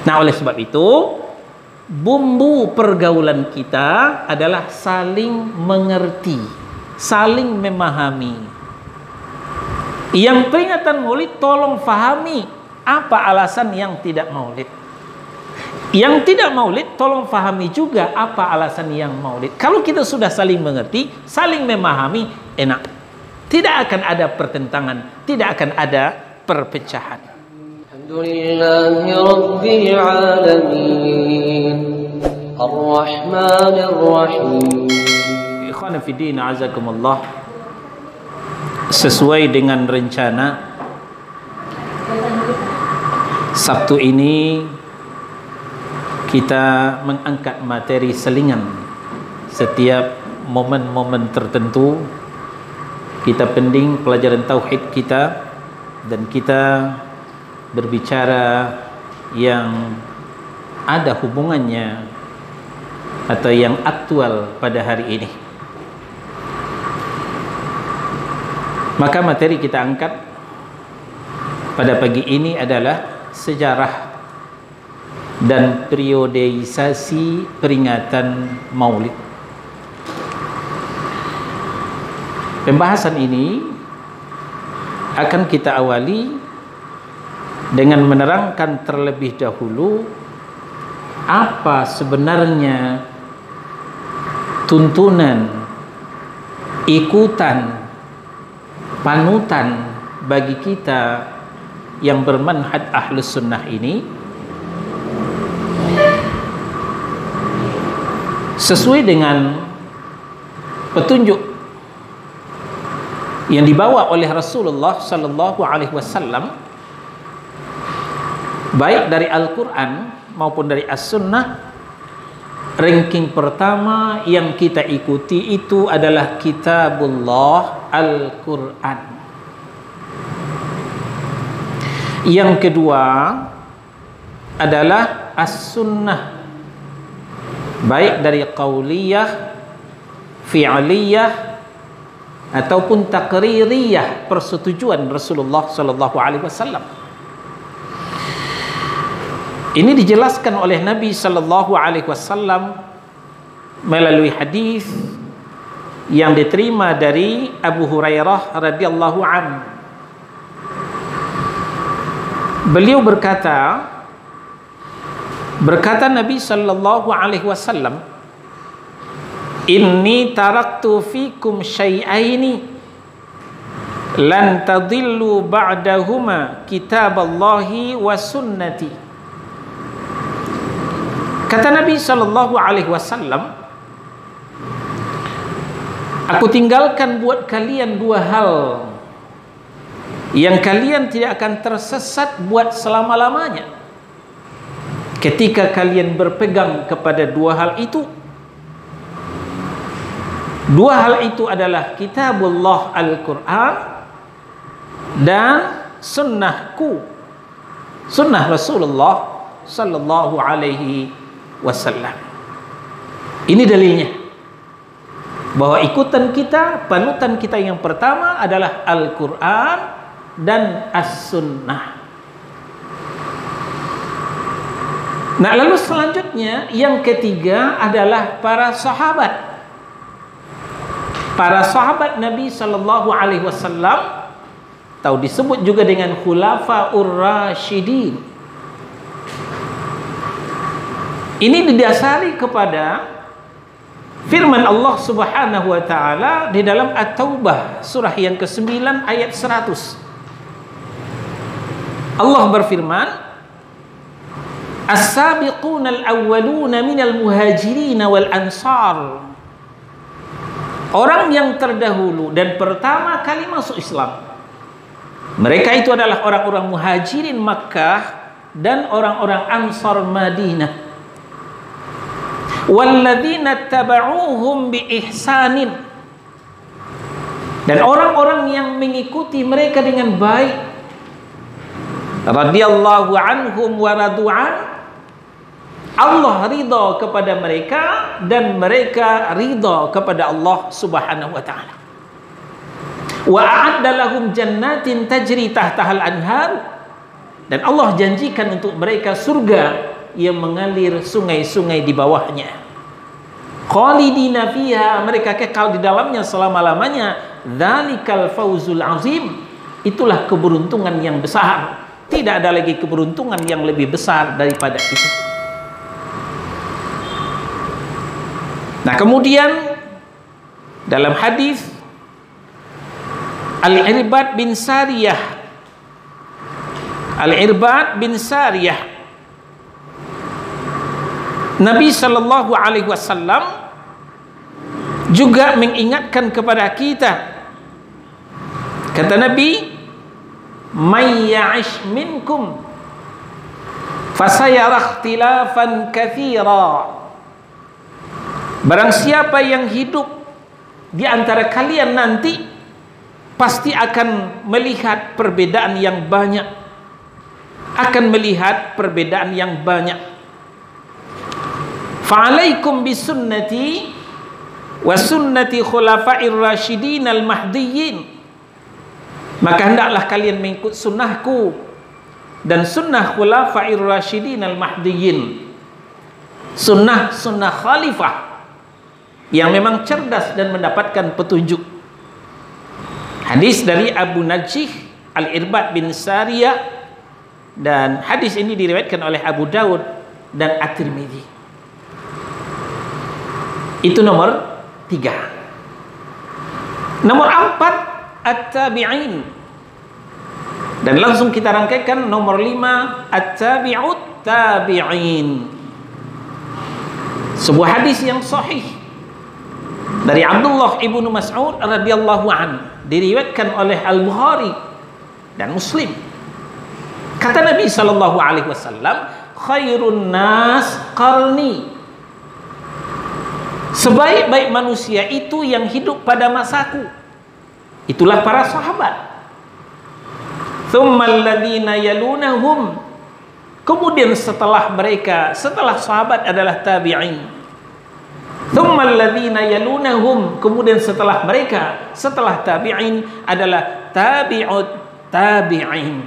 Nah, oleh sebab itu, bumbu pergaulan kita adalah saling mengerti, saling memahami. Yang peringatan Maulid, tolong fahami apa alasan yang tidak Maulid. Yang tidak Maulid, tolong fahami juga apa alasan yang Maulid. Kalau kita sudah saling mengerti, saling memahami, enak. Tidak akan ada pertentangan, tidak akan ada perpecahan. Alhamdulillahi Rabbil Alamin Ar-Rahmanir Rahim. Ikhwan fillah, azakumullah. Sesuai dengan rencana, Sabtu ini kita mengangkat materi selingan. Setiap momen-momen tertentu kita pending pelajaran tauhid kita, dan kita berbicara yang ada hubungannya atau yang aktual pada hari ini. Maka materi kita angkat pada pagi ini adalah sejarah dan periodisasi peringatan Maulid. Pembahasan ini akan kita awali dengan menerangkan terlebih dahulu apa sebenarnya tuntunan, ikutan, panutan bagi kita yang bermanhaj Ahlus Sunnah ini, sesuai dengan petunjuk yang dibawa oleh Rasulullah sallallahu alaihi wasallam, baik dari Al-Quran maupun dari As-Sunnah. Ranking pertama yang kita ikuti itu adalah Kitabullah, Al-Quran. Yang kedua adalah As-Sunnah, baik dari qauliyah, fi'liyah ataupun taqririyah, persetujuan Rasulullah sallallahu alaihi wasallam. Ini dijelaskan oleh Nabi sallallahu alaihi wasallam melalui hadis yang diterima dari Abu Hurairah radhiyallahu anhu. Beliau berkata Nabi sallallahu alaihi wasallam, "Inni taraktu fikum syai'aini lan tadillu ba'dahuma, kitaballahi wa sunnati." Kata Nabi sallallahu alaihi wasallam, "Aku tinggalkan buat kalian dua hal yang kalian tidak akan tersesat buat selama-lamanya. Ketika kalian berpegang kepada dua hal itu, dua hal itu adalah Kitabullah Al-Quran dan sunnahku, sunnah Rasulullah sallallahu alaihi wasallam." Ini dalilnya bahwa ikutan kita, panutan kita yang pertama adalah Al-Quran dan As-Sunnah. Nah, lalu selanjutnya yang ketiga adalah para sahabat. Para sahabat Nabi sallallahu alaihi wasallam, tahu disebut juga dengan Khulafaur Rasyidin. Ini didasari kepada firman Allah Subhanahu wa taala di dalam At-Taubah surah yang ke-9 ayat 100. Allah berfirman, "As-sabiqunal awwaluna minal muhajirin wal ansar." Orang yang terdahulu dan pertama kali masuk Islam, mereka itu adalah orang-orang muhajirin Makkah dan orang-orang Ansar Madinah. Walladzina taba'uhum bi ihsanin, dan orang-orang yang mengikuti mereka dengan baik. Radhiyallahu anhum wa radu'an, Allah ridha kepada mereka dan mereka ridha kepada Allah Subhanahu wa taala. Wa a'adda lahum jannatin tajri tahtahal anhar, dan Allah janjikan untuk mereka surga yang mengalir sungai-sungai di bawahnya. Khalidina fiha, mereka kekal di dalamnya selama-lamanya. Dzalikal fauzul azim, itulah keberuntungan yang besar. Tidak ada lagi keberuntungan yang lebih besar daripada itu. Nah, kemudian dalam hadis Al-Irbad bin Sariyah, Nabi sallallahu alaihi wasallam juga mengingatkan kepada kita. Kata Nabi, "May ya'ish minkum fasayara ikhtilafan katsira." Barang siapa yang hidup di antara kalian nanti pasti akan melihat perbedaan yang banyak. Fa'alaikum bisunnati wa sunnati khulafa'ir rasyidin al-mahdiyyin. Maka hendaklah kalian mengikut sunnahku dan sunnah khulafa'ir rasyidin al-mahdiyyin. Sunnah khalifah yang memang cerdas dan mendapatkan petunjuk. Hadis dari Abu Najih Al-Irbad bin Sariyah, dan hadis ini diriwayatkan oleh Abu Daud dan At-Tirmidzi. Itu nomor 3. Nomor 4, at-tabi'in. Dan langsung kita rangkaikan nomor 5, at-tabi'ut tabi'in. Sebuah hadis yang sahih dari Abdullah ibnu Mas'ud radhiyallahu an, diriwayatkan oleh Al-Bukhari dan Muslim. Kata Nabi sallallahu alaihi wasallam, khairun nas qarni. Sebaik-baik manusia itu yang hidup pada masaku. Itulah para sahabat. Tsummal ladzina yalunahum. Kemudian setelah sahabat adalah tabi'in. Tsummal ladzina yalunahum, kemudian setelah tabi'in adalah tabi'ut tabi'in.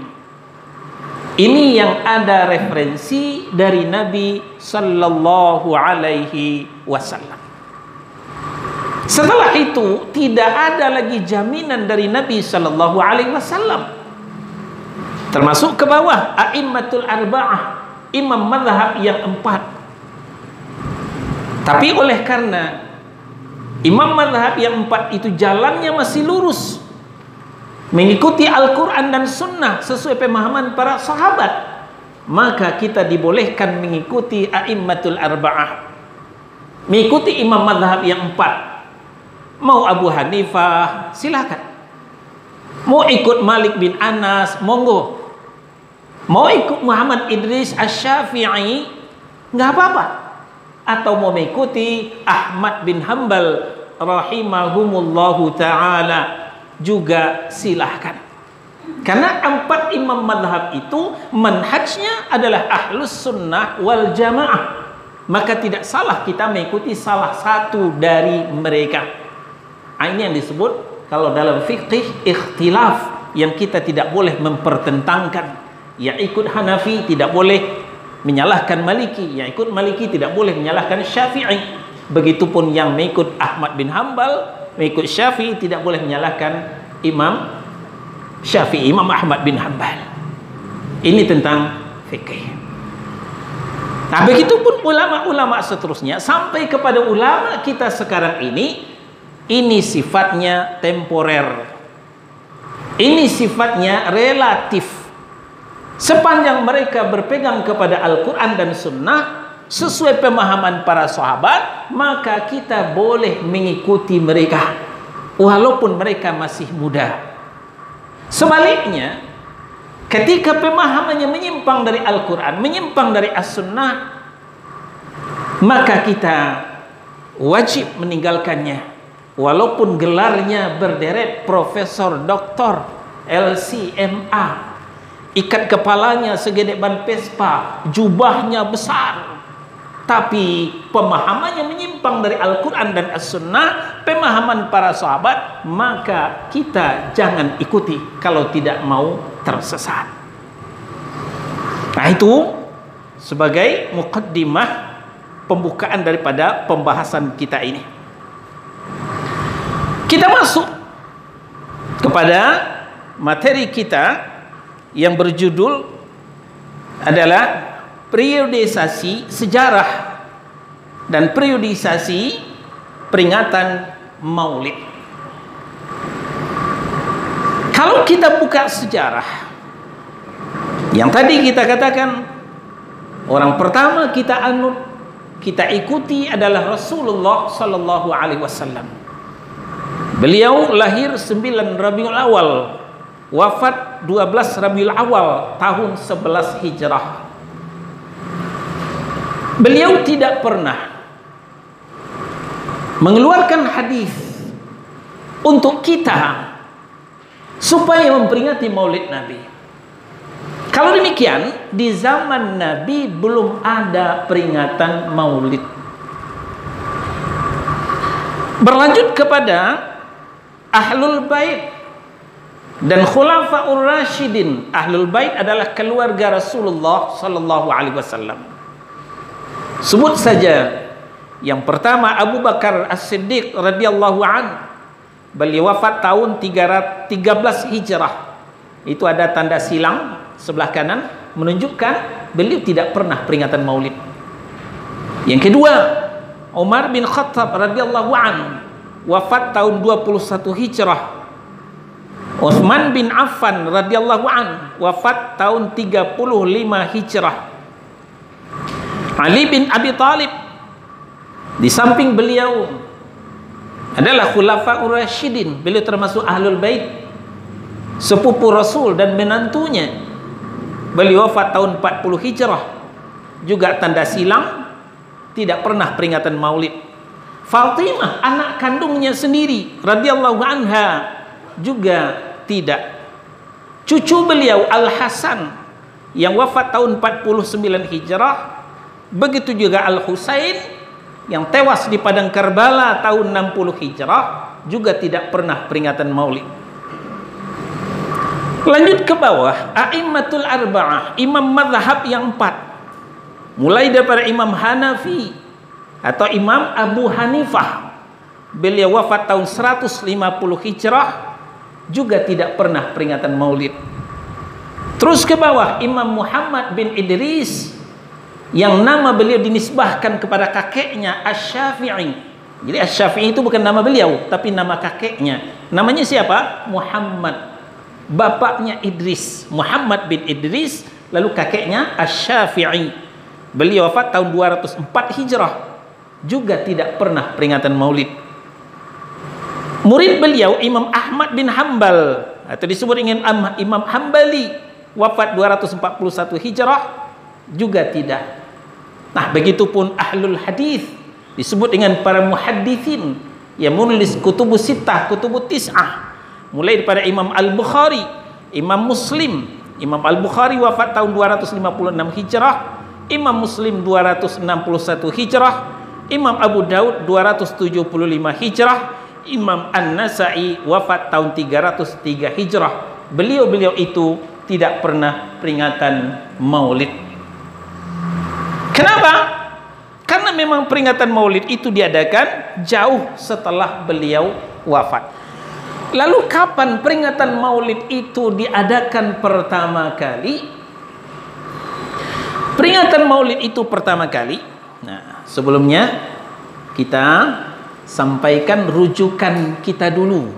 Ini yang ada referensi dari Nabi sallallahu alaihi wasallam. Setelah itu tidak ada lagi jaminan dari Nabi sallallahu alaihi wasallam. Termasuk ke bawah a'immatul arba'ah, imam mazhab yang 4. Tapi oleh karena imam mazhab yang 4 itu jalannya masih lurus, mengikuti Al-Quran dan Sunnah sesuai pemahaman para sahabat, maka kita dibolehkan mengikuti a'immatul arba'ah, mengikuti imam mazhab yang 4. Mau Abu Hanifah, silakan. Mau ikut Malik bin Anas, monggo. Mau ikut Muhammad Idris Asy-Syafi'i, nggak apa-apa. Atau mau mengikuti Ahmad bin Hanbal rahimahumullahu ta'ala, juga silahkan. Karena 4 imam madhab itu manhajnya adalah ahlus sunnah wal jamaah, maka tidak salah kita mengikuti salah satu dari mereka. Ini yang disebut kalau dalam fikih ikhtilaf, yang kita tidak boleh mempertentangkan. Yang ikut Hanafi tidak boleh menyalahkan Maliki, yang ikut Maliki tidak boleh menyalahkan Syafi'i. Begitupun yang mengikut Ahmad bin Hanbal, mengikut Syafi'i tidak boleh menyalahkan Imam Syafi'i, Imam Ahmad bin Hanbal. Ini tentang fikih. Nah, begitupun ulama-ulama seterusnya sampai kepada ulama kita sekarang ini sifatnya temporer. Ini sifatnya relatif. Sepanjang mereka berpegang kepada Al-Quran dan Sunnah sesuai pemahaman para sahabat, maka kita boleh mengikuti mereka walaupun mereka masih muda. Sebaliknya, ketika pemahamannya menyimpang dari Al-Quran, menyimpang dari As-Sunnah, maka kita wajib meninggalkannya walaupun gelarnya berderet profesor, doktor, LCMA, ikat kepalanya segede ban Vespa, jubahnya besar, tapi pemahamannya menyimpang dari Al-Quran dan As-Sunnah, pemahaman para sahabat, maka kita jangan ikuti kalau tidak mau tersesat. Nah, itu sebagai muqaddimah pembukaan daripada pembahasan kita ini. Kita masuk kepada materi kita yang berjudul adalah periodisasi sejarah dan periodisasi peringatan Maulid. Kalau kita buka sejarah, yang tadi kita katakan orang pertama kita anut, kita ikuti adalah Rasulullah sallallahu alaihi wasallam. Beliau lahir 9 Rabiul Awal, wafat 12 Rabiul Awal tahun 11 Hijrah. Beliau tidak pernah mengeluarkan hadis untuk kita supaya memperingati Maulid Nabi. Kalau demikian, di zaman Nabi belum ada peringatan Maulid. Berlanjut kepada Ahlul Bait dan Khulafaur Rasyidin. Ahlul Bait adalah keluarga Rasulullah sallallahu alaihi wasallam. Sebut saja yang pertama Abu Bakar As-Siddiq radhiyallahu an. Beliau wafat tahun 13 Hijrah. Itu ada tanda silang sebelah kanan menunjukkan beliau tidak pernah peringatan Maulid. Yang kedua, Umar bin Khattab radhiyallahu an, wafat tahun 21 Hijrah. Utsman bin Affan radhiyallahu an, wafat tahun 35 Hijrah. Ali bin Abi Thalib di samping beliau adalah Khulafaur Rasyidin. Beliau termasuk Ahlul Bait, sepupu Rasul dan menantunya. Beliau wafat tahun 40 Hijrah. Juga tanda silang, tidak pernah peringatan Maulid. Fatimah, anak kandungnya sendiri radhiyallahu anha, juga tidak. Cucu beliau Al-Hasan yang wafat tahun 49 Hijrah, begitu juga Al-Husain yang tewas di padang Karbala tahun 60 Hijrah, juga tidak pernah peringatan Maulid. Lanjut ke bawah, a'immatul arba'ah, imam mazhab yang 4. Mulai daripada Imam Hanafi atau Imam Abu Hanifah. Beliau wafat tahun 150 Hijrah, juga tidak pernah peringatan Maulid. Terus ke bawah, Imam Muhammad bin Idris yang nama beliau dinisbahkan kepada kakeknya Asy-Syafi'i. Jadi Asy-Syafi'i itu bukan nama beliau, tapi nama kakeknya. Namanya siapa? Muhammad. Bapaknya Idris, Muhammad bin Idris, lalu kakeknya Asy-Syafi'i. Beliau wafat tahun 204 Hijrah, juga tidak pernah peringatan Maulid. Murid beliau Imam Ahmad bin Hambal, atau disebut dengan Imam Hambali, wafat 241 Hijrah, juga tidak. Nah, begitupun Ahlul Hadis, disebut dengan para muhadditsin yang menulis kutubus sittah, kutubus tis'ah. Mulai daripada Imam Al-Bukhari, Imam Muslim. Imam Al-Bukhari wafat tahun 256 Hijrah, Imam Muslim 261 Hijrah, Imam Abu Daud 275 Hijrah, Imam An-Nasa'i wafat tahun 303 Hijrah. Beliau-beliau itu tidak pernah peringatan Maulid. Kenapa? Karena memang peringatan Maulid itu diadakan jauh setelah beliau wafat. Lalu kapan peringatan Maulid itu diadakan pertama kali? Peringatan Maulid itu pertama kali. Nah, sebelumnya kita sampaikan rujukan kita dulu,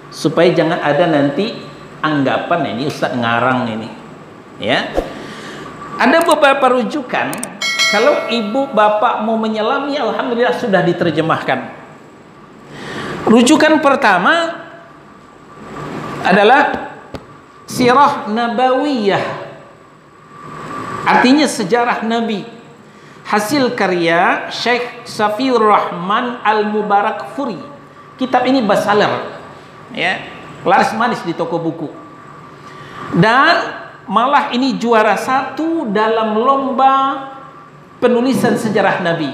supaya jangan ada nanti anggapan ini Ustadz ngarang ini. Ya, ada beberapa rujukan. Kalau ibu bapak mau menyelami, alhamdulillah sudah diterjemahkan. Rujukan pertama adalah Sirah Nabawiyah, artinya sejarah Nabi, hasil karya Syekh Safiur Rahman Al-Mubarakfuri. Kitab ini bestseller, ya, laris manis di toko buku, dan malah ini juara 1 dalam lomba penulisan sejarah Nabi,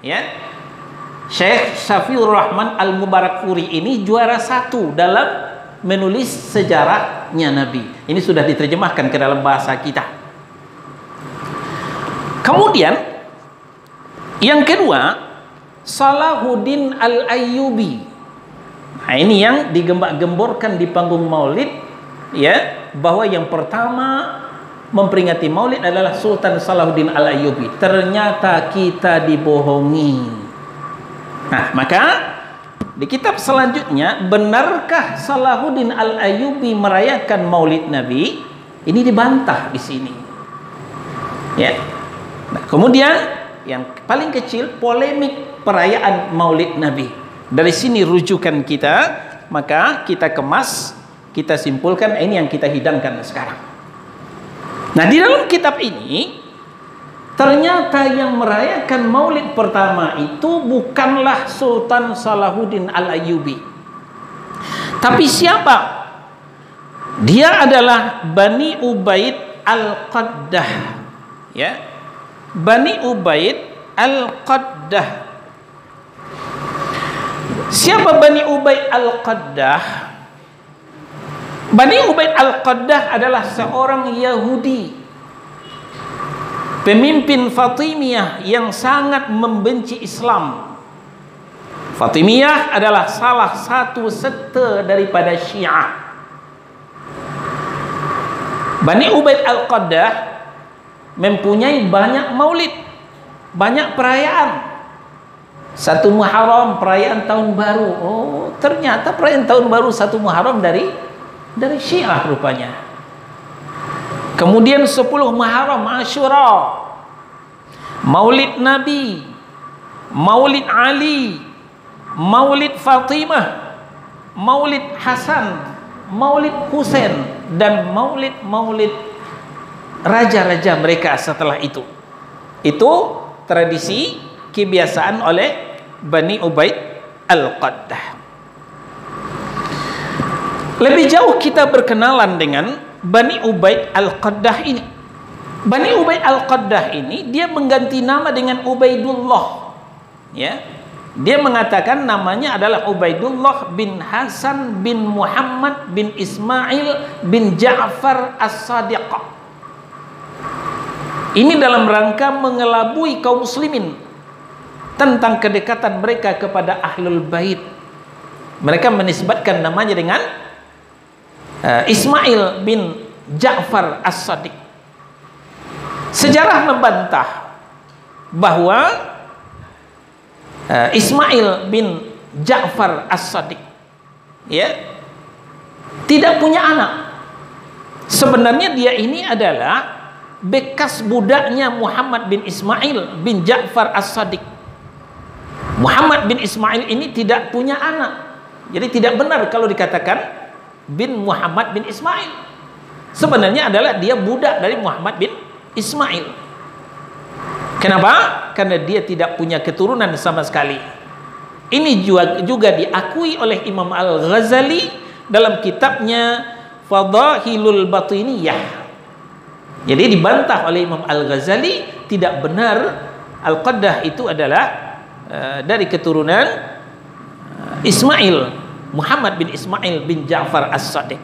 ya. Syekh Safiur Rahman Al-Mubarakfuri ini juara 1 dalam menulis sejarahnya Nabi. Ini sudah diterjemahkan ke dalam bahasa kita. Kemudian yang kedua, Salahuddin Al-Ayyubi. Nah, ini yang digembak-gemborkan di panggung Maulid, ya, bahwa yang pertama memperingati Maulid adalah Sultan Salahuddin Al-Ayyubi. Ternyata kita dibohongi. Nah, maka di kitab selanjutnya, benarkah Salahuddin Al-Ayyubi merayakan Maulid Nabi? Ini dibantah di sini. Ya. Nah, kemudian yang paling kecil, polemik perayaan Maulid Nabi. Dari sini rujukan kita, maka kita kemas, kita simpulkan, ini yang kita hidangkan sekarang. Nah, di dalam kitab ini ternyata yang merayakan Maulid pertama itu bukanlah Sultan Salahuddin Al-Ayyubi. Tapi siapa? Dia adalah Bani Ubaid Al-Qaddah. Ya. Bani Ubaid Al-Qaddah. Siapa Bani Ubaid Al-Qaddah? Bani Ubaid Al-Qaddah adalah seorang Yahudi, pemimpin Fatimiyah yang sangat membenci Islam. Fatimiyah adalah salah satu sekte daripada Syiah. Bani Ubaid Al-Qaddah mempunyai banyak maulid, banyak perayaan. Satu Muharram, perayaan tahun baru. Oh, ternyata perayaan tahun baru satu Muharram dari Syiah rupanya. Kemudian 10 Muharram, Asyura, Maulid Nabi, Maulid Ali, Maulid Fatimah, Maulid Hasan, Maulid Husain, dan Maulid raja-raja mereka setelah itu. Itu tradisi kebiasaan oleh Bani Ubaid Al-Qaddah. Lebih jauh kita berkenalan dengan Bani Ubaid Al-Qaddah ini. Bani Ubaid Al-Qaddah ini dia mengganti nama dengan Ubaidullah. Ya. Dia mengatakan namanya adalah Ubaidullah bin Hasan bin Muhammad bin Ismail bin Ja'far As-Sadiq. Ini dalam rangka mengelabui kaum muslimin tentang kedekatan mereka kepada Ahlul Bait. Mereka menisbatkan namanya dengan Ismail bin Ja'far As-Sadiq. Sejarah membantah bahwa Ismail bin Ja'far As-Sadiq, ya, tidak punya anak. Sebenarnya dia ini adalah bekas budaknya Muhammad bin Ismail bin Ja'far As-Sadiq. Muhammad bin Ismail ini tidak punya anak. Jadi tidak benar kalau dikatakan bin Muhammad bin Ismail. Sebenarnya adalah dia budak dari Muhammad bin Ismail. Kenapa? Karena dia tidak punya keturunan sama sekali. Ini juga diakui oleh Imam Al-Ghazali dalam kitabnya Fadahilul Batiniyah. Jadi dibantah oleh Imam Al-Ghazali, tidak benar Al-Qaddah itu adalah dari keturunan Ismail, Muhammad bin Ismail bin Ja'far As-Sadiq.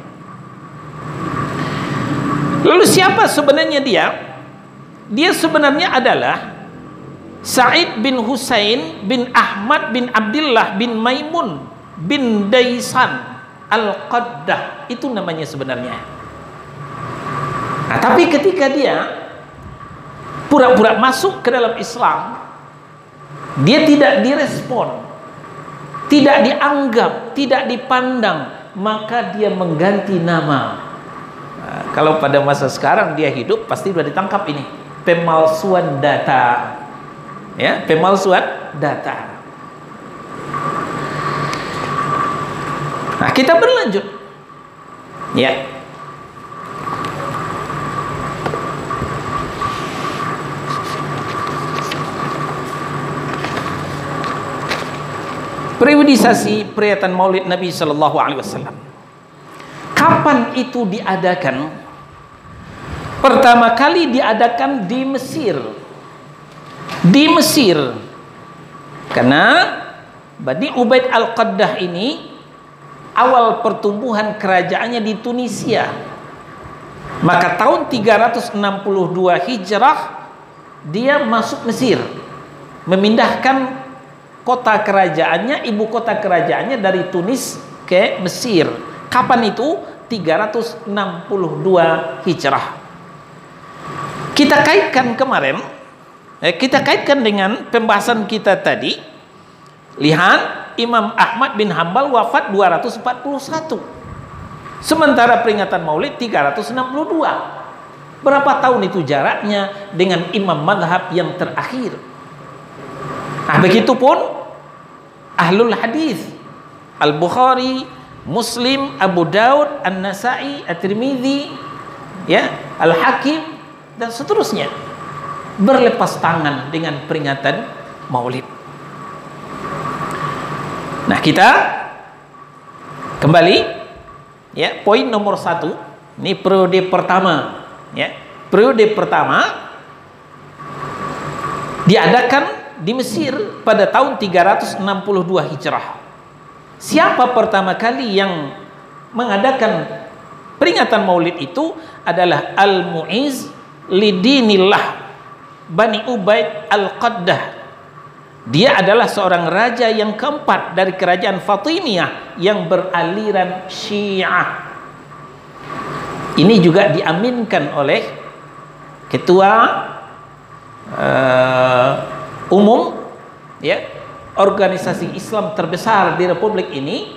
Lalu siapa sebenarnya dia? Dia sebenarnya adalah Sa'id bin Husain bin Ahmad bin Abdullah bin Maimun bin Daisan Al-Qaddah. Itu namanya sebenarnya. Nah, tapi ketika dia pura-pura masuk ke dalam Islam, dia tidak direspon, tidak dianggap, tidak dipandang, maka dia mengganti nama. Nah, kalau pada masa sekarang dia hidup, pasti sudah ditangkap ini, pemalsuan data. Ya, pemalsuan data. Nah, kita berlanjut. Ya. Periodisasi perayaan Maulid Nabi Sallallahu Alaihi Wasallam. Kapan itu diadakan? Pertama kali diadakan di Mesir. Di Mesir. Karena Bani Ubaid Al-Qaddah ini awal pertumbuhan kerajaannya di Tunisia. Maka tahun 362 Hijrah dia masuk Mesir, memindahkan kota kerajaannya, ibu kota kerajaannya dari Tunis ke Mesir. Kapan itu? 362 Hijrah. Kita kaitkan kemarin, kita kaitkan dengan pembahasan kita tadi. Lihat, Imam Ahmad bin Hambal wafat 241. Sementara peringatan Maulid 362. Berapa tahun itu jaraknya dengan imam madhab yang terakhir? Nah, begitupun ahlul hadis, Al-Bukhari, Muslim, Abu Daud, An-Nasai, At-Tirmidzi, ya, Al-Hakim dan seterusnya berlepas tangan dengan peringatan Maulid. Nah, kita kembali, ya, poin nomor 1. Ini periode pertama, ya. Periode pertama diadakan di Mesir pada tahun 362 Hijrah. Siapa pertama kali yang mengadakan peringatan Maulid itu? Adalah Al-Mu'iz lidinillah Bani Ubaid Al-Qaddah. Dia adalah seorang raja yang keempat dari kerajaan Fatimiyah yang beraliran Syiah. Ini juga diaminkan oleh ketua umum, ya, organisasi Islam terbesar di Republik ini,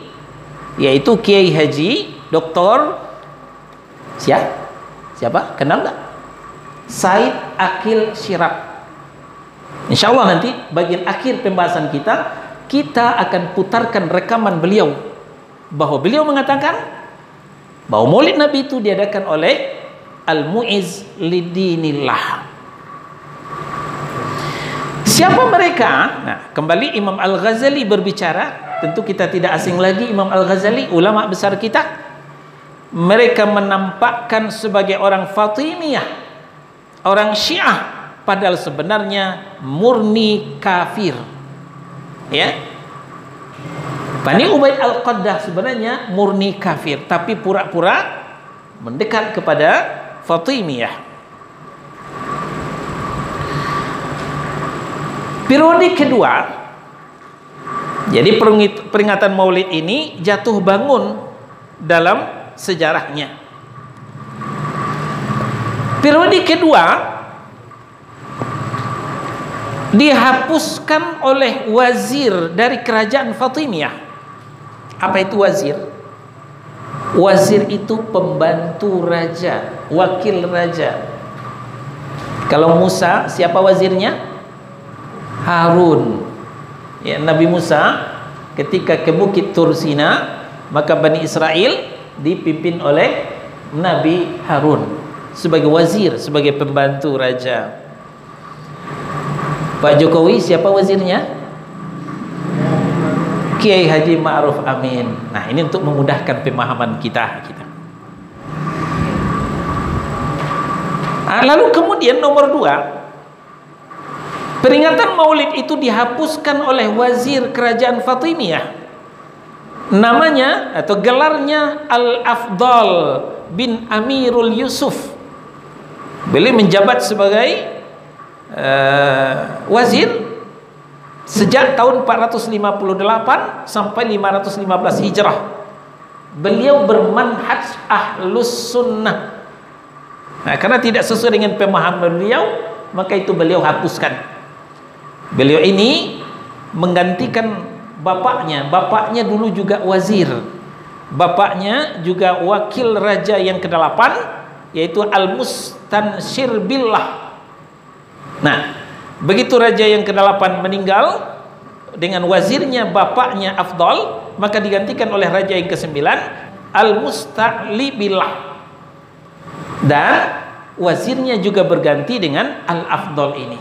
yaitu Kiai Haji Dr. siapa? Kenal nggak? Said Akil Syirab. Insya Allah nanti bagian akhir pembahasan kita akan putarkan rekaman beliau, bahwa beliau mengatakan bahwa Maulid Nabi itu diadakan oleh Al-Mu'iz lidinillah. Siapa mereka? Nah, kembali Imam Al-Ghazali berbicara. Tentu kita tidak asing lagi Imam Al-Ghazali, ulama besar kita. Mereka menampakkan sebagai orang Fatimiyah, orang Syiah, padahal sebenarnya murni kafir. Ya. Bani Ubaid Al-Qaddah sebenarnya murni kafir, tapi pura-pura mendekat kepada Fatimiyah. Periode kedua, jadi peringatan Maulid ini jatuh bangun dalam sejarahnya. Periode kedua dihapuskan oleh wazir dari kerajaan Fatimiyah. Apa itu wazir? Wazir itu pembantu raja, wakil raja. Kalau Musa, siapa wazirnya? Harun. Ya, Nabi Musa ketika ke Bukit Tursina, maka Bani Israel dipimpin oleh Nabi Harun sebagai wazir, sebagai pembantu raja. Pak Jokowi siapa wazirnya? Kiai Haji Ma'ruf Amin. Nah, ini untuk memudahkan pemahaman kita. Lalu kemudian nomor 2, peringatan Maulid itu dihapuskan oleh wazir kerajaan Fatimiyah. Namanya atau gelarnya Al-Afdal bin Amirul Yusuf. Beliau menjabat sebagai wazir sejak tahun 458 sampai 515 Hijrah. Beliau bermanhaj Ahlus Sunnah. Nah, karena tidak sesuai dengan pemahaman beliau, maka itu beliau hapuskan. Beliau ini menggantikan bapaknya. Bapaknya dulu juga wazir. Bapaknya juga wakil raja yang ke-8, yaitu Al-Mustansyir Billah. Nah, begitu raja yang ke-8 meninggal dengan wazirnya bapaknya Afdal, maka digantikan oleh raja yang ke-9 Al-Musta'li Billah. Dan wazirnya juga berganti dengan Al-Afdal ini.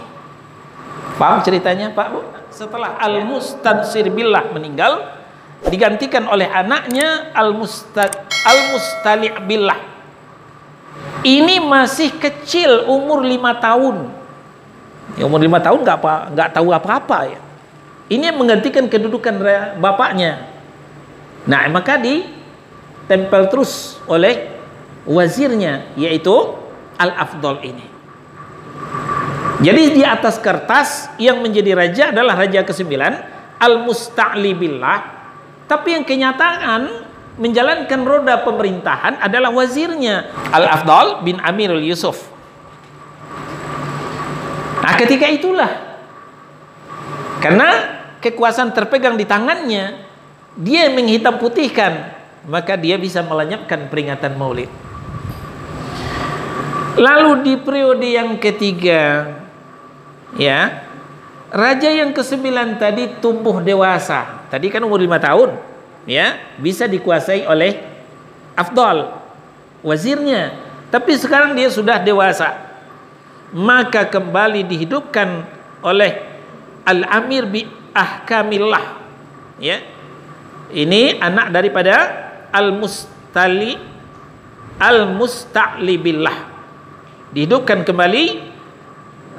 Paham ceritanya, Pak Bu? Setelah Al-Mustansyir Billah meninggal, digantikan oleh anaknya Al-Mustali' Billah. Ini masih kecil, umur 5 tahun. Ya, umur 5 tahun nggak tahu apa-apa ya. Ini menggantikan kedudukan bapaknya. Nah, maka ditempel terus oleh wazirnya, yaitu Al-Afdal ini. Jadi di atas kertas yang menjadi raja adalah raja ke-9, al-musta'li billah, tapi yang kenyataan menjalankan roda pemerintahan adalah wazirnya, Al-Afdal bin Amirul Yusuf. Nah, ketika itulah, karena kekuasaan terpegang di tangannya, dia menghitam putihkan, maka dia bisa melenyapkan peringatan Maulid. Lalu di periode yang ketiga, ya, raja yang ke-9 tadi tumbuh dewasa. Tadi kan umur 5 tahun, ya, bisa dikuasai oleh Afdal, wazirnya. Tapi sekarang dia sudah dewasa, maka kembali dihidupkan oleh Al-Amir bi Ahkamillah, ya. Ini anak daripada Al-Musta'li billah, dihidupkan kembali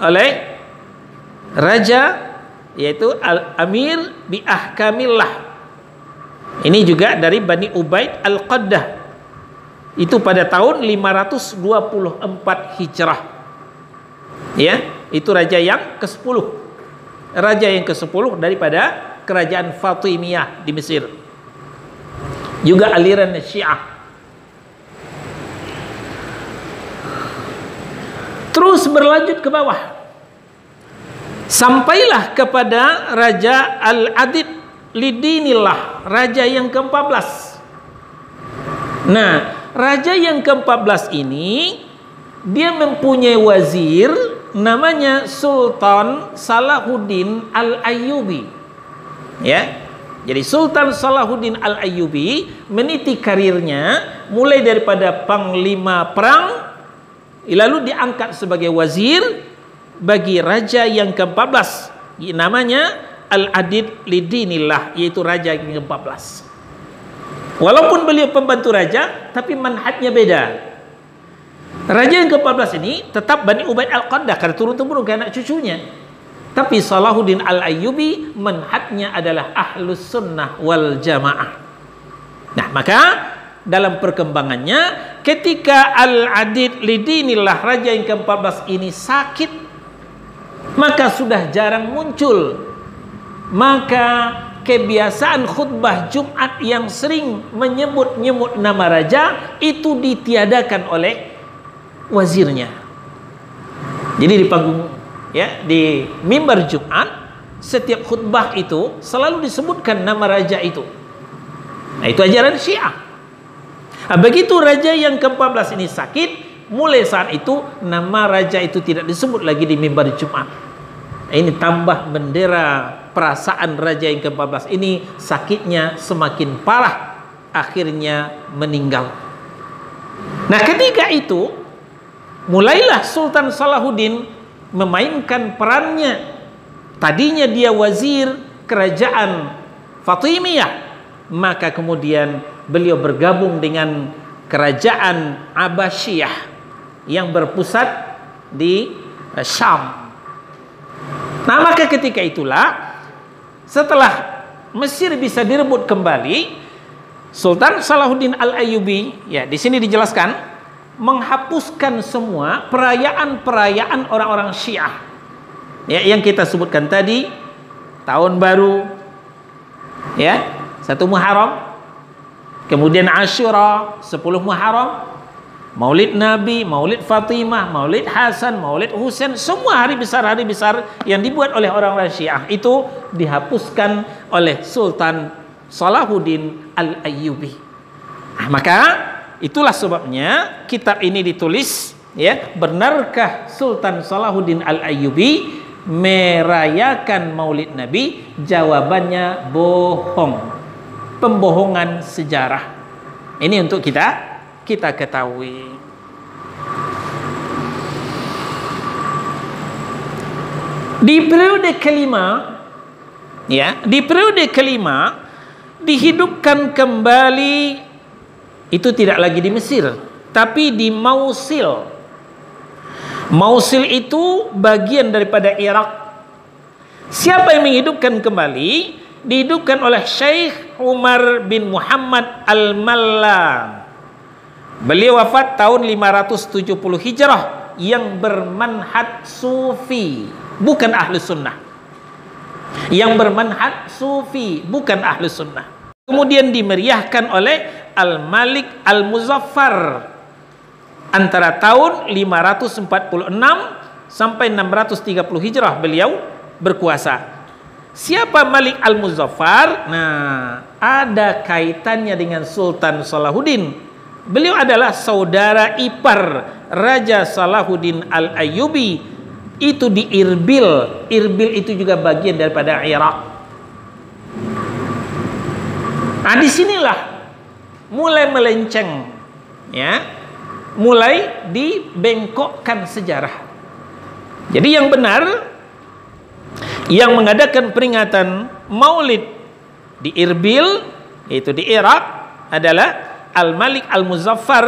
oleh raja, yaitu Al-Amir bi Ahkamillah. Ini juga dari Bani Ubaid Al-Qaddah. Itu pada tahun 524 Hijrah. Ya, itu raja yang ke-10. Raja yang ke-10 daripada kerajaan Fatimiyah di Mesir. Juga aliran Syiah. Terus berlanjut ke bawah, sampailah kepada Raja Al-Adid Lidinillah, raja yang ke-14. Nah, raja yang ke-14 ini dia mempunyai wazir namanya Sultan Salahuddin Al-Ayyubi. Ya. Jadi Sultan Salahuddin Al-Ayyubi meniti karirnya mulai daripada panglima perang, lalu diangkat sebagai wazir bagi raja yang ke-14, namanya Al-Adid Lidinillah, yaitu raja yang ke-14. Walaupun beliau pembantu raja, tapi manhajnya beda. Raja yang ke-14 ini tetap Bani Ubaid Al-Qaddah, karena turun-temurun ke anak cucunya. Tapi Salahuddin Al-Ayyubi manhajnya adalah Ahlus Sunnah wal Jamaah. Nah, maka dalam perkembangannya, ketika Al-Adid Lidinillah, raja yang ke-14 ini sakit, maka sudah jarang muncul. Maka kebiasaan khutbah Jumat yang sering menyebut-nyebut nama raja itu ditiadakan oleh wazirnya. Jadi di panggung, ya, di mimbar Jumat, setiap khutbah itu selalu disebutkan nama raja itu. Nah, itu ajaran Syiah. Nah, begitu raja yang ke-14 ini sakit, mulai saat itu nama raja itu tidak disebut lagi di mimbar Jumat. Nah, ini tambah bendera perasaan raja yang ke-14 ini sakitnya semakin parah, akhirnya meninggal. Nah, ketika itu mulailah Sultan Salahuddin memainkan perannya. Tadinya dia wazir kerajaan Fatimiyah, maka kemudian beliau bergabung dengan kerajaan Abbasiyah yang berpusat di Syam. Nah, maka ketika itulah, setelah Mesir bisa direbut kembali, Sultan Salahuddin Al-Ayyubi, ya, di sini dijelaskan, menghapuskan semua perayaan-perayaan orang-orang Syiah, ya, yang kita sebutkan tadi, tahun baru, ya, 1 Muharram, kemudian Asyura 10 Muharram, Maulid Nabi, Maulid Fatimah, Maulid Hasan, Maulid Husain, semua hari besar yang dibuat oleh orang-orang Syiah itu dihapuskan oleh Sultan Salahuddin Al-Ayyubi. Nah, maka itulah sebabnya kitab ini ditulis, ya, benarkah Sultan Salahuddin Al-Ayyubi merayakan Maulid Nabi? Jawabannya bohong, pembohongan sejarah. Ini untuk kita ketahui. Di periode kelima, ya, di periode kelima dihidupkan kembali, itu tidak lagi di Mesir, tapi di Mausil. Mausil itu bagian daripada Irak. Siapa yang menghidupkan kembali? Dihidupkan oleh Syekh Umar bin Muhammad Al-Malla. Beliau wafat tahun 570 Hijrah. yang bermanhaj sufi, bukan ahli sunnah. Yang bermanhaj sufi, bukan ahli sunnah. Kemudian dimeriahkan oleh Al-Malik Al-Muzaffar antara tahun 546 sampai 630 Hijrah beliau berkuasa. Siapa Malik Al-Muzaffar? Nah, ada kaitannya dengan Sultan Salahuddin. Beliau adalah saudara ipar Raja Salahuddin Al-Ayyubi. Itu di Irbil. Irbil itu juga bagian daripada Irak. Nah, disinilah mulai melenceng, ya, mulai dibengkokkan sejarah. Jadi yang benar, yang mengadakan peringatan Maulid di Irbil, yaitu di Irak, adalah Al-Malik Al-Muzaffar,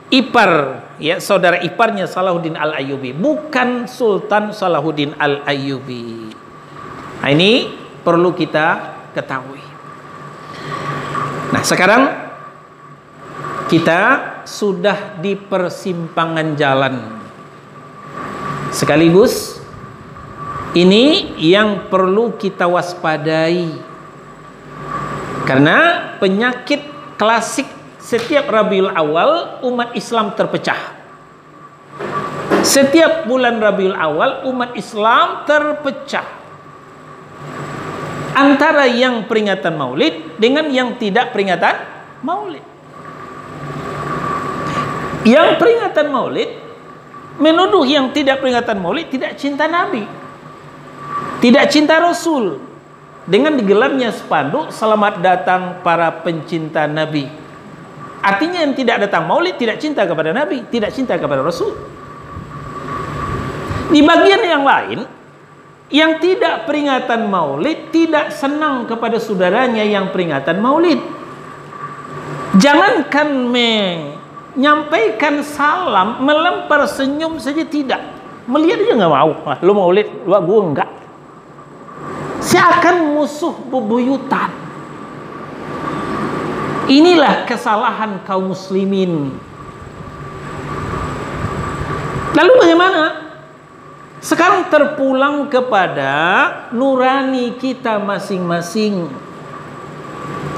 ipar, ya, saudara iparnya Salahuddin Al-Ayyubi, bukan Sultan Salahuddin Al-Ayyubi. Nah, ini perlu kita ketahui. Nah, sekarang kita sudah di persimpangan jalan. Sekaligus ini yang perlu kita waspadai, karena penyakit klasik setiap Rabiul Awal umat Islam terpecah. Setiap bulan Rabiul Awal umat Islam terpecah antara yang peringatan Maulid dengan yang tidak peringatan Maulid. Yang peringatan Maulid menuduh yang tidak peringatan Maulid tidak cinta Nabi, tidak cinta Rasul, dengan digelarnya spanduk selamat datang para pencinta Nabi. Artinya yang tidak datang Maulid tidak cinta kepada Nabi, tidak cinta kepada Rasul. Di bagian yang lain, yang tidak peringatan Maulid tidak senang kepada saudaranya yang peringatan Maulid. Jangankan menyampaikan salam, melempar senyum saja tidak. Melihat dia nggak mau. Ah, lu Maulid, gua enggak. Seakan musuh bebuyutan. Inilah kesalahan kaum muslimin. Lalu bagaimana? Sekarang terpulang kepada nurani kita masing-masing.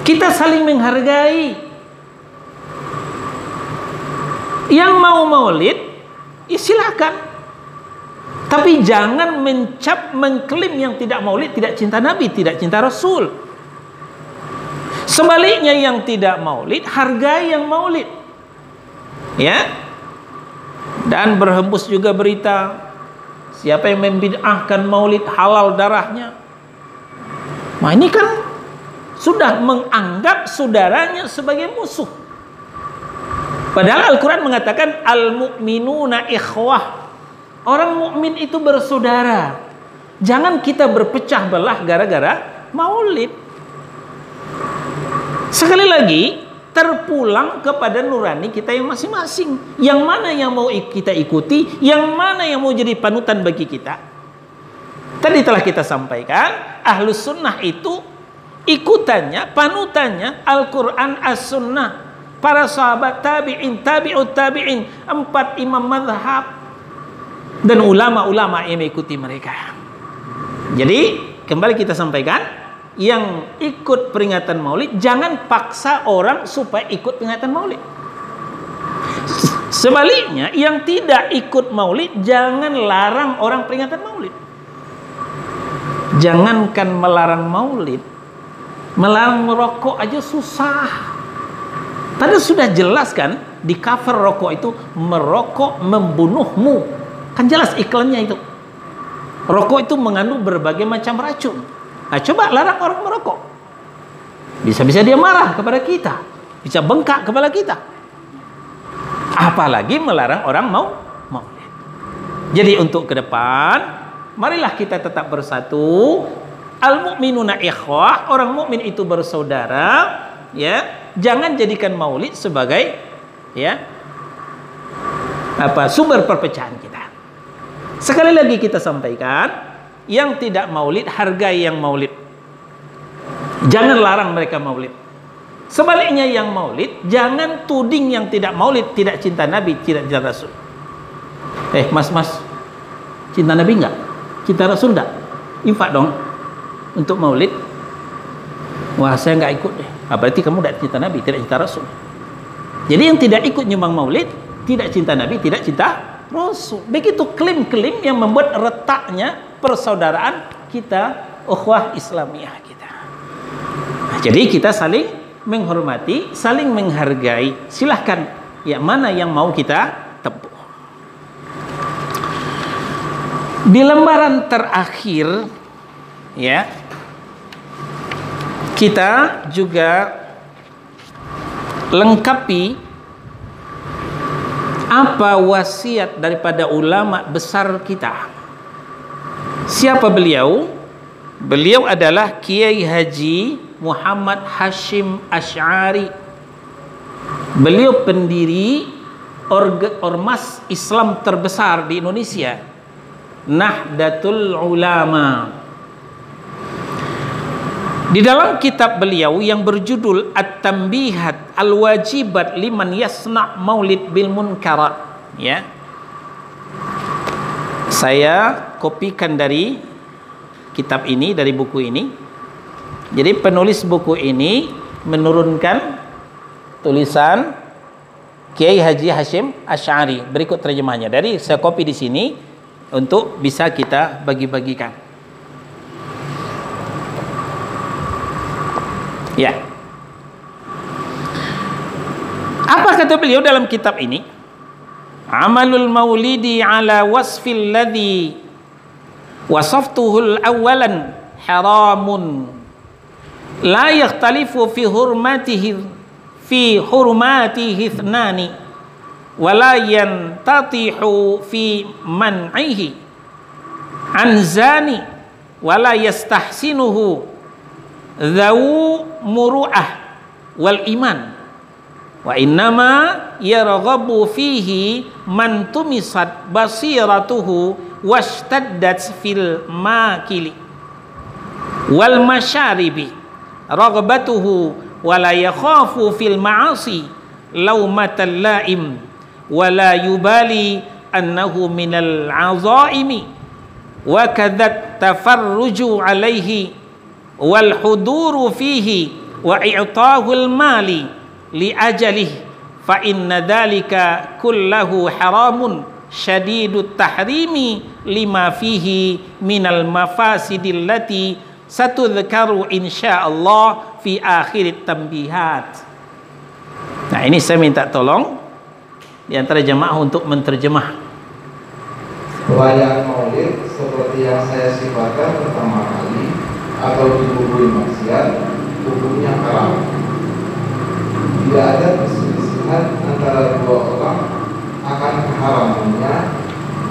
Kita saling menghargai. Yang mau Maulid, ya silakan. Tapi jangan mengklaim yang tidak Maulid tidak cinta Nabi, tidak cinta Rasul. Sebaliknya yang tidak Maulid hargai yang Maulid. Ya. Dan berhembus juga berita, siapa yang membid'ahkan Maulid halal darahnya. Nah, ini kan sudah menganggap saudaranya sebagai musuh. Padahal Al-Quran mengatakan al-mu'minuna ikhwah. Orang mukmin itu bersaudara. Jangan kita berpecah belah gara-gara Maulid. Sekali lagi, terpulang kepada nurani kita yang masing-masing. Yang mana yang mau kita ikuti, yang mana yang mau jadi panutan bagi kita. Tadi telah kita sampaikan, Ahlus Sunnah itu ikutannya, panutannya Al-Quran, As-Sunnah, para sahabat tabi'in, tabi'ut tabi'in, 4 imam mazhab, dan ulama-ulama yang mengikuti mereka. Jadi kembali kita sampaikan, yang ikut peringatan Maulid jangan paksa orang supaya ikut peringatan Maulid. Sebaliknya, yang tidak ikut Maulid jangan larang orang peringatan Maulid. Jangankan melarang Maulid, melarang merokok aja susah. Padahal sudah jelas kan di cover rokok itu, merokok membunuhmu. Kan jelas iklannya itu. Rokok itu mengandung berbagai macam racun. Nah, coba larang orang merokok. Bisa-bisa dia marah kepada kita. Bisa bengkak kepada kita. Apalagi melarang orang mau Maulid. Jadi untuk ke depan, marilah kita tetap bersatu. Al-mu'minuna ikhwah, orang mukmin itu bersaudara, ya. Jangan jadikan Maulid sebagai, ya, sumber perpecahan kita. Sekali lagi kita sampaikan, yang tidak Maulid hargai yang Maulid. Jangan larang mereka Maulid. Sebaliknya yang Maulid jangan tuding yang tidak Maulid tidak cinta Nabi, tidak cinta Rasul. Mas cinta Nabi enggak? Cinta Rasul enggak? Infak dong untuk maulid. Wah, saya enggak ikut deh. Berarti kamu tidak cinta Nabi, tidak cinta Rasul. Jadi yang tidak ikut nyumbang maulid, tidak cinta Nabi, tidak cinta Rasul. Begitu klaim-klaim yang membuat retaknya persaudaraan kita, ukhuwah Islamiyah kita. Nah, jadi kita saling menghormati, saling menghargai. Silahkan, ya mana yang mau kita tempuh. Di lembaran terakhir, ya, kita juga lengkapi apa wasiat daripada ulama besar kita. Siapa beliau? Beliau adalah Kiai Haji Muhammad Hashim Asy'ari. Beliau pendiri ormas Islam terbesar di Indonesia, Nahdlatul Ulama. Di dalam kitab beliau yang berjudul At-Tanbihat Al-Wajibat Liman Yasna' Maulid Bil Munkarat, ya, saya kopikan dari kitab ini, dari buku ini. Jadi penulis buku ini menurunkan tulisan Kiai Haji Hashim Asy'ari. Berikut terjemahnya. Dari saya copy di sini untuk bisa kita bagi-bagikan. Ya. Apa kata beliau dalam kitab ini? Amalul maulidi ala wasfil ladzi wasaftuhul awalan haramun la yakhtalifu fi hurmatihi ithnani wa la yantatihu fi man'ihi an zani wa la yastahsinuhu dzawu muru'ah wal iman wa innama yarghabu fihi man tumisat basiratuhu washtaddat fil makili wal masyaribi raghbatuhu wa la yakhafu fil ma'asi laumatal laim wa la yubali annahu minal azaimi wa kadhat tafarruju alaihi wal huduru fihi wa i'tahul mali li ajalih fa inna dhalika kullahu haramun syadidut tahrimi lima fihi minal mafasidil lati satudhkaru insyaallah fi akhirit tambihat. Nah, ini saya minta tolong di antara jemaah untuk menterjemah. Perayaan Maulid seperti yang saya sifatkan pertama kali atau dihukumi maksiat, hukumnya haram. Tidak ada perselisihan antara dua orang akan keharamannya,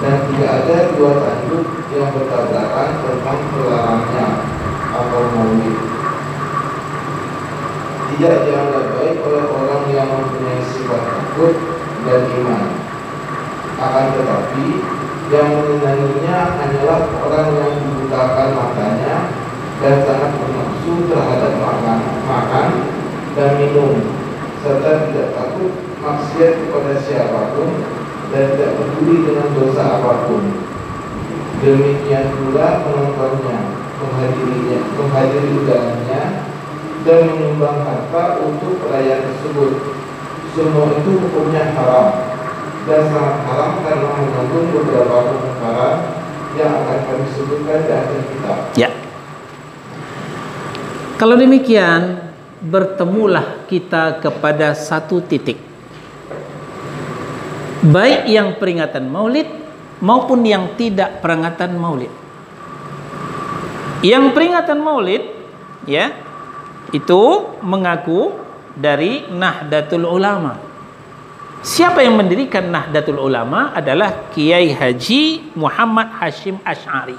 dan tidak ada dua tajuk yang bertabrakan tentang terlarangnya atau maulid. Tidak dianggap baik oleh orang yang mempunyai sifat takut dan iman. Akan tetapi yang menyenanginya hanyalah orang yang dibutakan matanya dan sangat bernafsu terhadap makan dan minum, serta tidak takut maksiat kepada siapapun dan tidak peduli dengan dosa apapun. Demikian pula penontonnya, menghadiri undangannya, dan menyumbang harta untuk perayaan tersebut. Semua itu hukumnya haram dan sangat haram karena mengandung beberapa perkara yang akan kami sebutkan di akhir kitab. Ya. Kalau demikian, bertemulah kita kepada satu titik. Baik yang peringatan maulid maupun yang tidak peringatan maulid. Yang peringatan maulid, ya, itu mengaku dari Nahdlatul Ulama. Siapa yang mendirikan Nahdlatul Ulama adalah Kiai Haji Muhammad Hashim Asy'ari.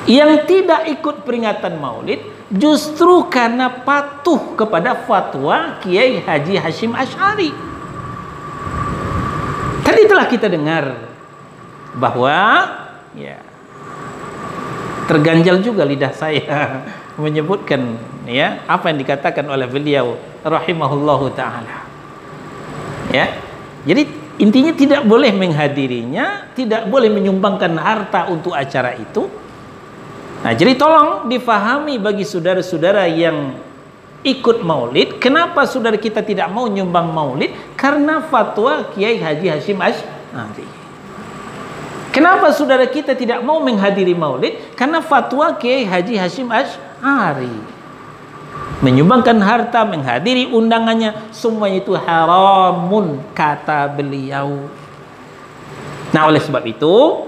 Yang tidak ikut peringatan maulid justru karena patuh kepada fatwa Kiai Haji Hashim Asy'ari. Tadi telah kita dengar bahwa, ya, terganjal juga lidah saya menyebutkan, ya, apa yang dikatakan oleh beliau rahimahullahu taala. Ya. Jadi Intinya tidak boleh menghadirinya, tidak boleh menyumbangkan harta untuk acara itu. Nah, jadi tolong difahami bagi saudara-saudara yang ikut maulid, kenapa saudara kita tidak mau nyumbang maulid? Karena fatwa Kiai Haji Hashim Asy'ari. Kenapa saudara kita tidak mau menghadiri maulid? Karena fatwa Kiai Haji Hashim Asy'ari. Menyumbangkan harta, menghadiri undangannya, semuanya itu haramun, kata beliau. Nah, oleh sebab itu,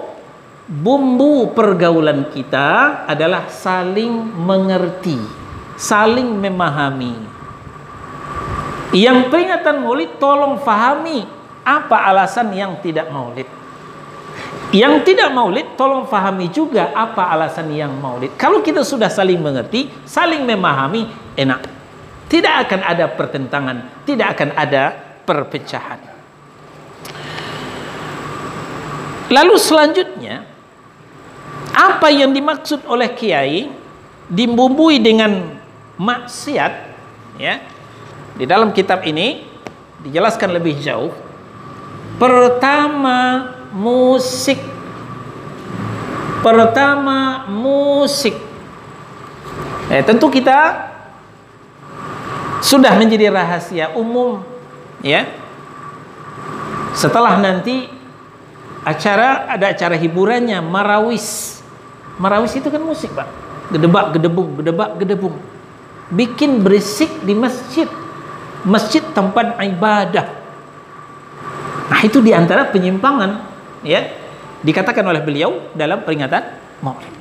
bumbu pergaulan kita adalah saling mengerti, saling memahami. Yang peringatan maulid, tolong fahami apa alasan yang tidak maulid. Yang tidak maulid, tolong fahami juga apa alasan yang maulid. Kalau kita sudah saling mengerti, saling memahami, enak. Tidak akan ada pertentangan, tidak akan ada perpecahan. Lalu selanjutnya, apa yang dimaksud oleh kiai dibumbui dengan maksiat, ya. Di dalam kitab ini dijelaskan lebih jauh. Pertama, musik. Tentu kita sudah menjadi rahasia umum, ya. Setelah nanti ada acara hiburannya, marawis. Marawis itu kan musik, Pak. Gedebak gedebung. Bikin berisik di masjid. Masjid tempat ibadah. Nah, itu diantara penyimpangan, ya, dikatakan oleh beliau dalam peringatan maulid.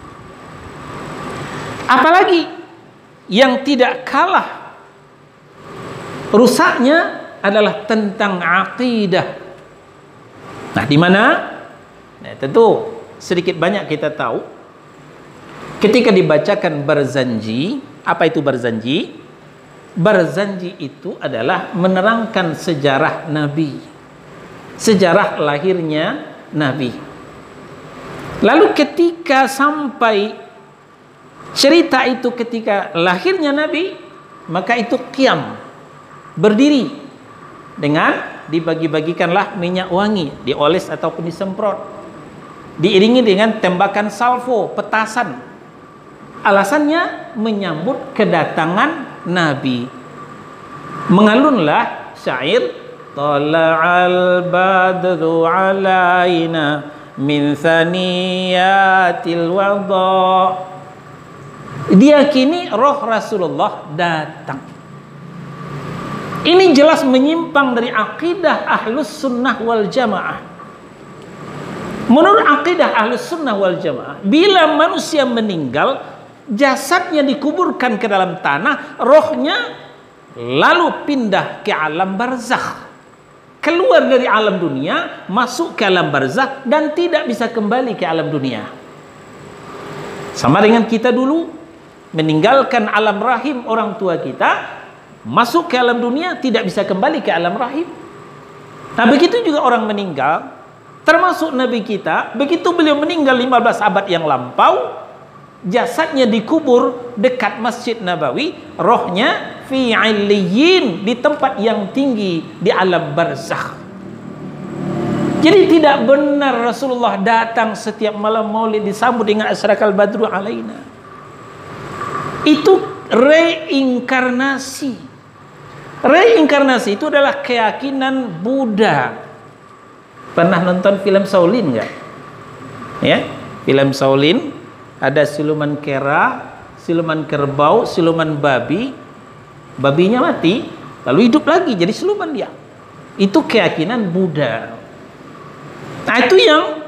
Apalagi yang tidak kalah rusaknya adalah tentang akidah. Nah, di mana? Nah, tentu sedikit banyak kita tahu ketika dibacakan berzanji. Apa itu berzanji? Berzanji itu adalah menerangkan sejarah Nabi, sejarah lahirnya Nabi. Lalu ketika sampai cerita itu ketika lahirnya Nabi, maka itu qiyam, berdiri dengan dibagi-bagikanlah minyak wangi, dioles ataupun disemprot, diiringi dengan tembakan salvo, petasan. Alasannya menyambut kedatangan Nabi. Mengalunlah syair Tala'al badru alaina min thaniyatil wada. Diyakini roh Rasulullah datang. Ini jelas menyimpang dari akidah Ahlus Sunnah wal Jamaah. Menurut akidah Ahlus Sunnah wal Jamaah, bila manusia meninggal, jasadnya dikuburkan ke dalam tanah, rohnya lalu pindah ke alam barzakh. Keluar dari alam dunia, masuk ke alam barzakh dan tidak bisa kembali ke alam dunia. Sama dengan kita dulu meninggalkan alam rahim orang tua kita, masuk ke alam dunia, tidak bisa kembali ke alam rahim. Nah, begitu juga orang meninggal, termasuk Nabi kita, begitu beliau meninggal 15 abad yang lampau, jasadnya dikubur dekat Masjid Nabawi, rohnya fi 'illiyin, di tempat yang tinggi di alam barzakh. Jadi tidak benar Rasulullah datang setiap malam maulid disambut dengan asrakal badru alaina. Itu reinkarnasi. Reinkarnasi itu adalah keyakinan Buddha. Pernah nonton film Shaolin enggak? Ya, film Shaolin ada siluman kera, siluman kerbau, siluman babi. Babinya mati, lalu hidup lagi jadi siluman dia. Itu keyakinan Buddha. Nah, itu yang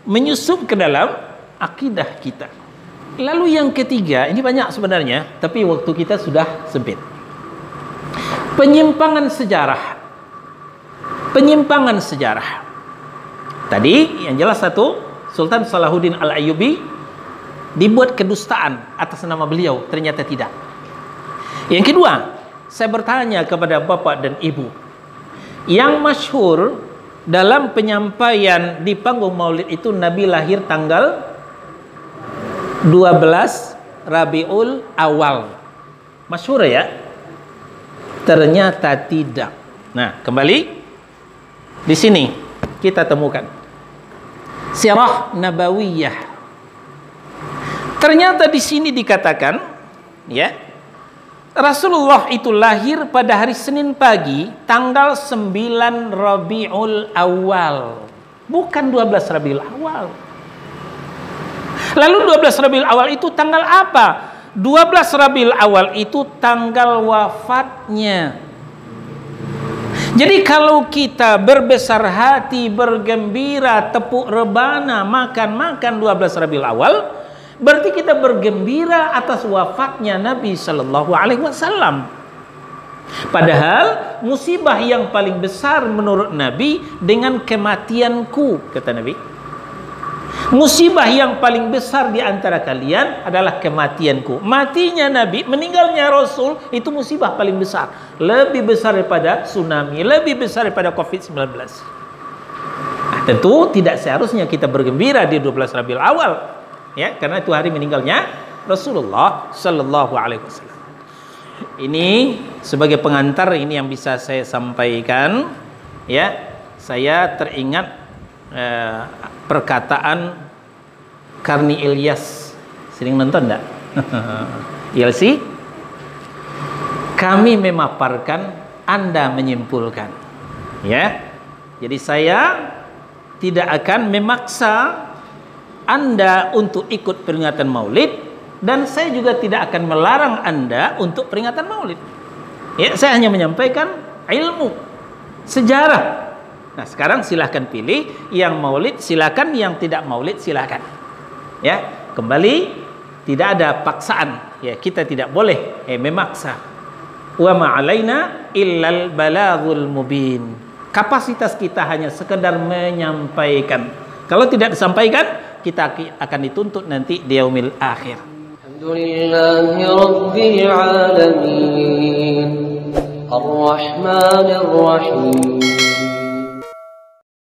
menyusup ke dalam akidah kita. Lalu yang ketiga, ini banyak sebenarnya, tapi waktu kita sudah sempit. Penyimpangan sejarah. Penyimpangan sejarah. Tadi yang jelas satu, Sultan Salahuddin Al-Ayyubi dibuat kedustaan atas nama beliau, ternyata tidak. Yang kedua, saya bertanya kepada Bapak dan Ibu, yang masyhur dalam penyampaian di panggung maulid itu Nabi lahir tanggal 12 Rabiul Awal. Masyhur ya? Ternyata tidak. Nah, kembali Di sini kita temukan sirah nabawiyah. Ternyata di sini dikatakan, ya, Rasulullah itu lahir pada hari Senin pagi, tanggal 9 Rabiul Awal, bukan 12 Rabiul Awal. Lalu 12 Rabiul Awal itu tanggal apa? 12 Rabiul Awal itu tanggal wafatnya. Jadi kalau kita berbesar hati, bergembira, tepuk rebana, makan 12 Rabiul Awal, berarti kita bergembira atas wafatnya Nabi Sallallahu Alaihi Wasallam. Padahal musibah yang paling besar menurut Nabi dengan kematianku, kata Nabi. Musibah yang paling besar di antara kalian adalah kematianku. Matinya Nabi, meninggalnya Rasul, itu musibah paling besar. Lebih besar daripada tsunami, lebih besar daripada COVID-19. Nah, tentu tidak seharusnya kita bergembira di 12 Rabiul Awal, ya, karena itu hari meninggalnya Rasulullah Sallallahu Alaihi Wasallam. Ini sebagai pengantar, ini yang bisa saya sampaikan, ya. Saya teringat perkataan Karni Ilyas. Sering nonton enggak? ILC? Kami memaparkan, Anda menyimpulkan. Ya. Jadi saya tidak akan memaksa Anda untuk ikut peringatan Maulid, dan saya juga tidak akan melarang Anda untuk peringatan Maulid. Ya, saya hanya menyampaikan ilmu, sejarah. Nah, sekarang silahkan pilih, yang Maulid silakan, yang tidak Maulid silakan. Ya, kembali tidak ada paksaan. Ya, kita tidak boleh memaksa. Wa ma 'alaina illal balaghul mubin. Kapasitas kita hanya sekedar menyampaikan. Kalau tidak disampaikan, kita akan dituntut nanti di yaumil akhir. Alhamdulillahi rabbil alamin. Ar-Rahmanir Rahim.